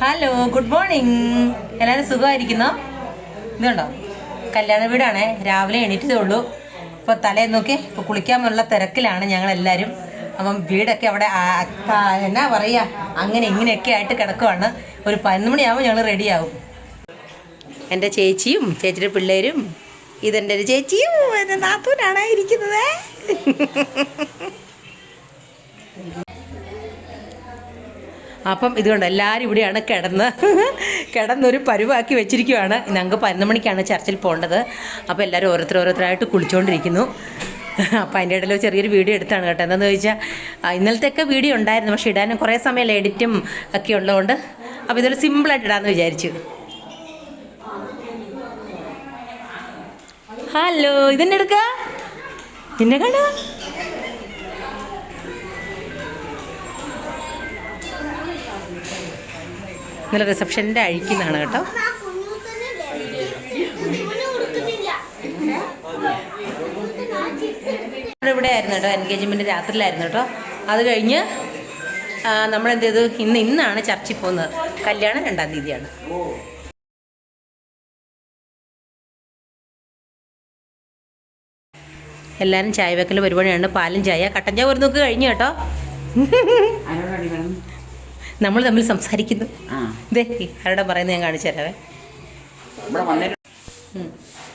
Hello, good morning. എല്ലാവരും സുഖമായിരിക്കുന്നോ? ഇതുണ്ടോ, കല്യാണ വീടാണേ. രാവിലെ എണീറ്റതേ ഉള്ളൂ. ഇപ്പോൾ തലേ നോക്കി ഇപ്പോൾ കുളിക്കാനുള്ള തിരക്കിലാണ് ഞങ്ങളെല്ലാവരും. അപ്പം വീടൊക്കെ അവിടെ എന്നാ പറയുക, അങ്ങനെ ഇങ്ങനെയൊക്കെ ആയിട്ട് കിടക്കുവാണ്. ഒരു 11 മണിയാകുമ്പോൾ ഞങ്ങൾ റെഡിയാവും. എൻ്റെ ചേച്ചിയും ചേച്ചിയുടെ പിള്ളേരും, ഇതെൻ്റെ ഒരു ചേച്ചിയും എൻ്റെ നാത്തൂനാണ് ഇരിക്കുന്നത്. അപ്പം ഇതുകൊണ്ട് എല്ലാവരും ഇവിടെയാണ് കിടന്നൊരു പരുവാക്കി വെച്ചിരിക്കുവാണ്. ഞങ്ങൾക്ക് 11 മണിക്കാണ് ചർച്ചിൽ പോകേണ്ടത്. അപ്പോൾ എല്ലാവരും ഓരോരുത്തരായിട്ട് കുളിച്ചുകൊണ്ടിരിക്കുന്നു. അപ്പോൾ അതിൻ്റെ ഇടയിൽ ചെറിയൊരു വീഡിയോ എടുത്താണ് കേട്ടോ. എന്താണെന്ന് ചോദിച്ചാൽ ഇന്നലത്തെയൊക്കെ വീഡിയോ ഉണ്ടായിരുന്നു, പക്ഷേ ഇടാനും കുറേ സമയം എഡിറ്റും ഒക്കെ ഉള്ളതുകൊണ്ട് അപ്പോൾ ഇതൊരു സിമ്പിളായിട്ട് ഇടാമെന്ന് വിചാരിച്ചു. ഹലോ, ഇതെന്നെ എടുക്ക പിന്നെ കാണാ. ഇന്നലെ റിസപ്ഷൻ്റെ അഴിക്കുന്നതാണ് കേട്ടോ. ഇവിടെ ആയിരുന്നു കേട്ടോ, എൻഗേജ്മെൻറ്റ് രാത്രിയിലായിരുന്നു കേട്ടോ. അത് കഴിഞ്ഞ് നമ്മളെന്ത് ചെയ്തു, ഇന്നാണ് ചർച്ചിൽ പോകുന്നത്. കല്യാണം 2-ാം തീയതിയാണ്. എല്ലാവരും ചായ വെക്കൽ പരിപാടിയാണ്. പാലും ചായ, കട്ടൻ ചായ ഒരു നോക്ക് കഴിഞ്ഞു കേട്ടോ. നമ്മൾ തമ്മിൽ സംസാരിക്കുന്നു. ഇതേ ആരുടെ പറയുന്നത് ഞാൻ കാണിച്ചു തരാവേ.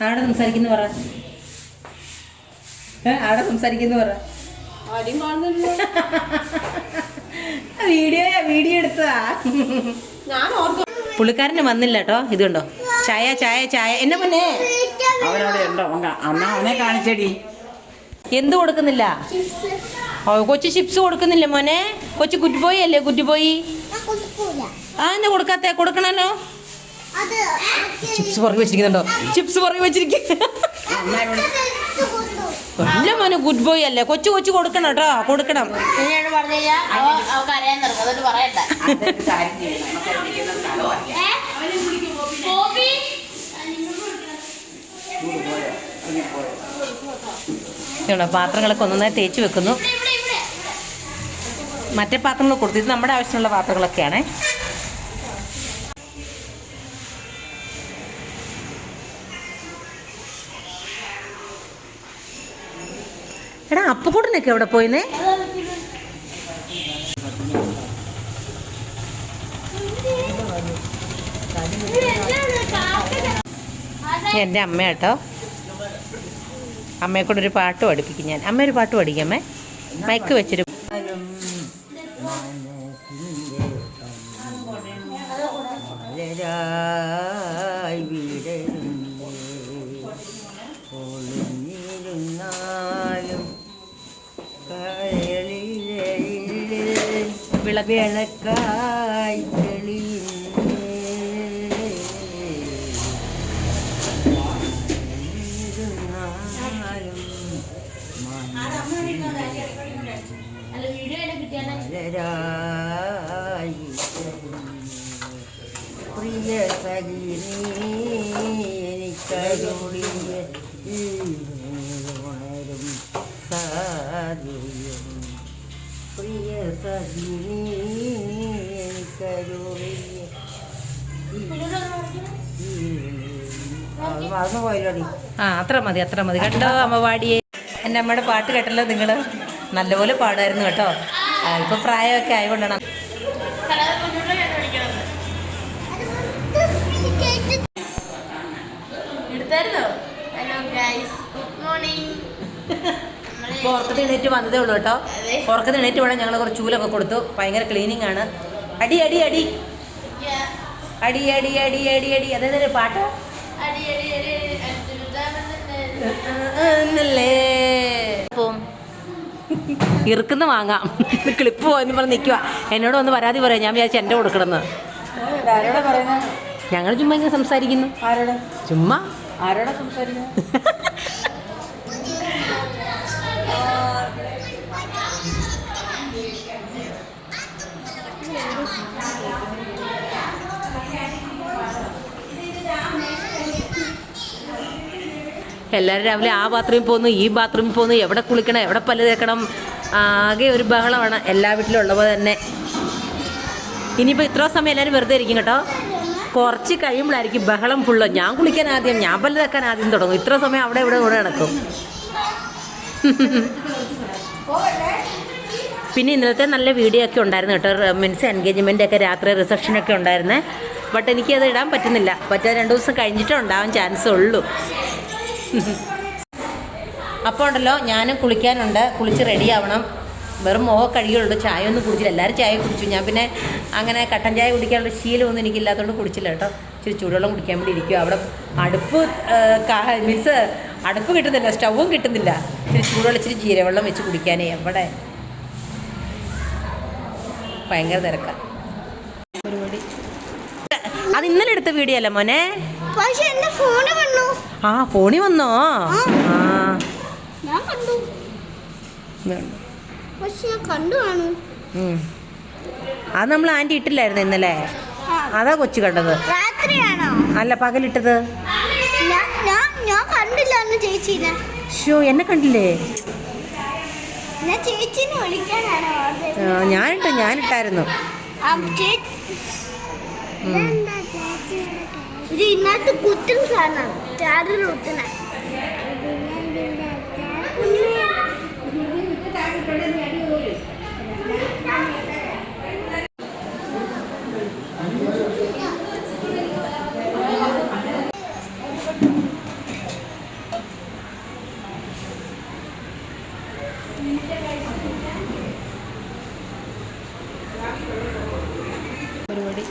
ആടെ സംസാരിക്കുന്നു പറ, ആടെ സംസാരിക്കുന്നു പറ. വീഡിയോ എടുത്തതാ. പുള്ളിക്കാരന് വന്നില്ല കേട്ടോ. ഇത് കണ്ടോ, ചായ ചായ ചായ. എന്നെ മുന്നേ കാണിച്ചടി. എന്ത് കൊടുക്കുന്നില്ല? കൊച്ചു ചിപ്സ് കൊടുക്കുന്നില്ല മോനെ. കൊച്ചു ഗുഡ് ബോയ് അല്ലേ? Good boy. എന്താ കൊടുക്കാത്ത? കൊടുക്കണല്ലോ. ചിപ്സ് പുറകെ വെച്ചിരിക്കുന്നുണ്ടോ? ചിപ്സ് പുറകെ വെച്ചിരിക്കും. അല്ല മോനെ, ഗുഡ് ബോയ് അല്ലേ? കൊച്ചു കൊടുക്കണം കേട്ടോ, കൊടുക്കണം. പാത്രങ്ങളൊക്കെ ഒന്നൊന്നായി തേച്ച് വെക്കുന്നു. മറ്റേ പാത്രങ്ങൾ കൊടുത്തു. ഇത് നമ്മുടെ ആവശ്യമുള്ള പാത്രങ്ങളൊക്കെയാണേ. എടാ, അപ്പുകൂട്ടനൊക്കെ എവിടെ പോയിന്നേ? എൻ്റെ അമ്മ കേട്ടോ. അമ്മയെക്കൊണ്ടൊരു പാട്ട് പഠിപ്പിക്കും ഞാൻ. അമ്മ ഒരു പാട്ട് പഠിക്കാമേ. മൈക്ക് വെച്ചൊരു വിളക്കായി പ്രിയ സഖിനീ സാധിയും പ്രിയ സഖിനീ മറന്നു പോയല്ലോടി. അത്ര മതി കേട്ടോ. അമ്മ പാടിയേ. എൻ്റെ അമ്മയുടെ പാട്ട് കേട്ടല്ലോ നിങ്ങൾ. നല്ലപോലെ പാടായിരുന്നു കേട്ടോ. ഇപ്പൊ പ്രായമൊക്കെ ആയതുകൊണ്ടാണ്. ഇപ്പോൾ ഉറക്കത്തിൽ എണീറ്റ് വന്നതേ ഉള്ളൂ കേട്ടോ. ഉറക്കത്തിൽ എണീറ്റ് വേണം. ഞങ്ങൾ കുറച്ച് ചൂലൊക്കെ കൊടുത്തു. ഭയങ്കര ക്ലീനിങ് ആണ്. അടി അടി അടി അടി അടി അടി അടി അടി. അതായത് പാട്ട് ഇറുക്കുന്ന വാങ്ങാം. ക്ലിപ്പ് പോയെന്ന് പറഞ്ഞ് നിൽക്കുക. എന്നോട് ഒന്ന് പരാതി പറയാം. ഞാൻ വിചാരിച്ചു എൻ്റെ കൊടുക്കണമെന്ന്. ഞങ്ങൾ ചുമ്മാ ഇങ്ങനെ സംസാരിക്കുന്നു. ചുമ്മാ ആരോടാ സംസാരിക്കുന്നു? എല്ലാവരും രാവിലെ ആ ബാത്റൂമിൽ പോകുന്നു, ഈ ബാത്റൂമിൽ പോകുന്നു, എവിടെ കുളിക്കണം, എവിടെ പല്ല് തേക്കണം, ആകെ ഒരു ബഹളമാണ് എല്ലാ വീട്ടിലും ഉള്ള പോലെ തന്നെ. ഇനിയിപ്പോൾ ഇത്ര സമയം എല്ലാവരും വെറുതെ ഇരിക്കും കേട്ടോ. കുറച്ച് കഴിയുമ്പോഴായിരിക്കും ബഹളം ഫുള്ള്. ഞാൻ കുളിക്കാൻ ആദ്യം, ഞാൻ പല്ല് തേക്കാൻ ആദ്യം തുടങ്ങും. ഇത്ര സമയം അവിടെ ഇവിടെ നടക്കും. പിന്നെ ഇന്നലത്തെ നല്ല വീഡിയോ ഒക്കെ ഉണ്ടായിരുന്നു കേട്ടോ. മീൻസ് എൻഗേജ്മെൻ്റ് ഒക്കെ രാത്രി റിസപ്ഷനൊക്കെ ഉണ്ടായിരുന്നേ. ബട്ട് എനിക്കത് ഇടാൻ പറ്റുന്നില്ല. പറ്റാൻ 2 ദിവസം കഴിഞ്ഞിട്ടേ ഉണ്ടാവാൻ ചാൻസ് ഉള്ളൂ. അപ്പോൾ ഉണ്ടല്ലോ, ഞാനും കുളിക്കാനുണ്ട്. കുളിച്ച് റെഡി ആവണം. വെറും മുഖം കഴുകിയുള്ളൂ, ചായ ഒന്നും കുടിച്ചില്ല. എല്ലാവരും ചായ കുടിച്ചു. ഞാൻ പിന്നെ അങ്ങനെ കട്ടൻ ചായ കുടിക്കാനുള്ള ശീലമൊന്നും എനിക്കില്ലാത്തതുകൊണ്ട് കുടിച്ചില്ല കേട്ടോ. ഇച്ചിരി ചൂടുവെള്ളം കുടിക്കാൻ വേണ്ടി ഇരിക്കുക. അവിടെ അടുപ്പ് മീൻസ് അടുപ്പ് കിട്ടുന്നില്ല, സ്റ്റൗവും കിട്ടുന്നില്ല. ഇച്ചിരി ചൂടുവെള്ളം, ഇച്ചിരി ജീരവെള്ളം വെച്ച് കുടിക്കാനേ എവിടെ ഭയങ്കര തിരക്കാണ്. പരിപാടി അത് ഇന്നലെ എടുത്ത വീഡിയോ അല്ല മോനെ. ആ ഫോണിൽ വന്നോ? അത് നമ്മൾ ആൻറ്റി ഇട്ടില്ലായിരുന്നു ഇന്നലെ. അതാ കൊച്ചു കണ്ടത്. അല്ല, പകലിട്ടത്. ഷോ, എന്നെ കണ്ടില്ലേ? ഞാനിട്ടായിരുന്നു. ഇതിനകത്ത് കുത്തും സാധനം ചാർജർ കുത്തുന്ന പരിപാടി